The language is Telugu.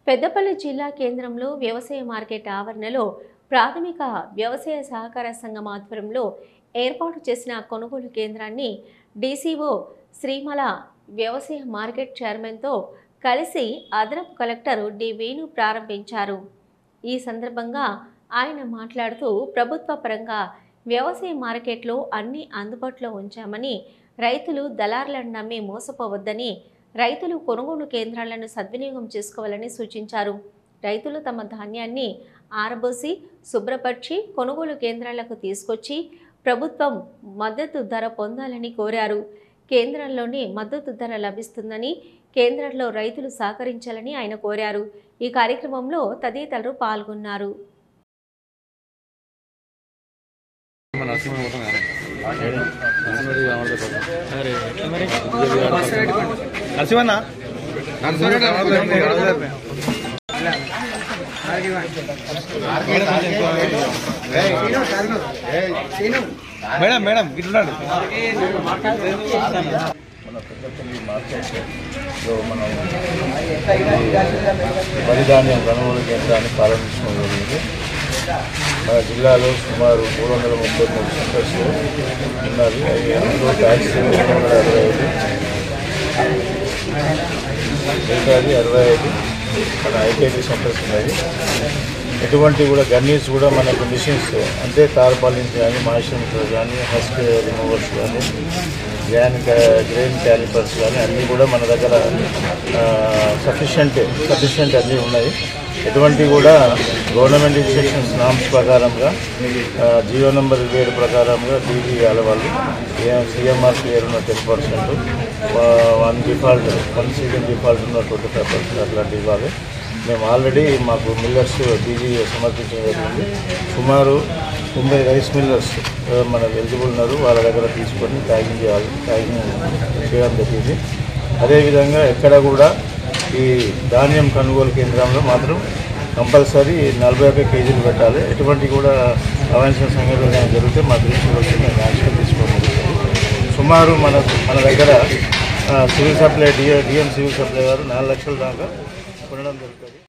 పెద్దపల్లి జిల్లా కేంద్రంలో వ్యవసాయ మార్కెట్ ఆవరణలో ప్రాథమిక వ్యవసాయ సహకార సంఘం ఆధ్వర్యంలో ఏర్పాటు చేసిన కొనుగోలు కేంద్రాన్ని డీసీఓ శ్రీమల వ్యవసాయ మార్కెట్ చైర్మన్తో కలిసి అదనపు కలెక్టర్ డి వేణు ప్రారంభించారు. ఈ సందర్భంగా ఆయన మాట్లాడుతూ ప్రభుత్వ పరంగా వ్యవసాయ మార్కెట్లో అన్ని అందుబాటులో ఉంచామని, రైతులు దళారులను నమ్మి మోసపోవద్దని, రైతులు కొనుగోలు కేంద్రాలను సద్వినియోగం చేసుకోవాలని సూచించారు. రైతులు తమ ధాన్యాన్ని ఆరబోసి శుభ్రపరిచి కొనుగోలు కేంద్రాలకు తీసుకొచ్చి ప్రభుత్వం మద్దతు ధర పొందాలని కోరారు. కేంద్రంలోనే మద్దతు ధర లభిస్తుందని, కేంద్రంలో రైతులు సహకరించాలని ఆయన కోరారు. ఈ కార్యక్రమంలో తదితరులు పాల్గొన్నారు. మేడం మేడం ఇట్లాడు మన పెద్దపల్లి మార్కెట్లో మనం వరి ధాన్యం కొనుగోలు కేంద్రాన్ని ప్రారంభించడం జరిగింది. మన జిల్లాలో సుమారు 333 సెంటర్స్ ఉన్నవి. అందులో ట్యాక్స్ 325, మిగతాది 65 మన ఐకేటీ సెంటర్స్ ఉన్నాయి. ఎటువంటి కూడా గన్నీస్ కూడా మనకు మిషన్స్ అంటే తార్పాలిన్స్ కానీ, మాయిశ్చరైజర్ కానీ, హస్క్ రిమూవర్స్ కానీ, గ్రెయిన్ క్యాలిపర్స్ కానీ అన్నీ కూడా మన దగ్గర సఫిషియంట్ అన్నీ ఉన్నాయి. ఎటువంటి కూడా గవర్నమెంట్ ఇన్స్ట్రక్షన్స్ నామ్స్ ప్రకారంగా జియో నెంబర్ 27 ప్రకారంగా డీజీ ఇవ్వాలి. వాళ్ళు సిఎంఆర్ క్లియర్ ఉన్న 10%, 1 సీజన్ డిఫాల్ట్ ఉన్న 25% అట్లాంటి ఇవ్వాలి. మేము ఆల్రెడీ మాకు మిల్లర్స్ డీజీ సమర్పించడం జరిగింది. సుమారు 90 రైస్ మిల్లర్స్ మనకు ఎలిజిబుల్ ఉన్నారు. వాళ్ళ దగ్గర తీసుకొని ట్యాగింగ్ చేయడం జరిగింది. అదేవిధంగా ఎక్కడ కూడా ఈ ధాన్యం కొనుగోలు కేంద్రంలో మాత్రం కంపల్సరీ 41 కేజీలు పెట్టాలి. ఎటువంటి కూడా అవాంఛనీయ సంఘటనలు జరిగితే మా దృష్టికి వచ్చి మేము యాక్షన్ తీసుకోవడం జరుగుతుంది. సుమారు మన దగ్గర civil supply DM civil supply గారు 4 లక్షల దాకా కొనడం జరుగుతుంది.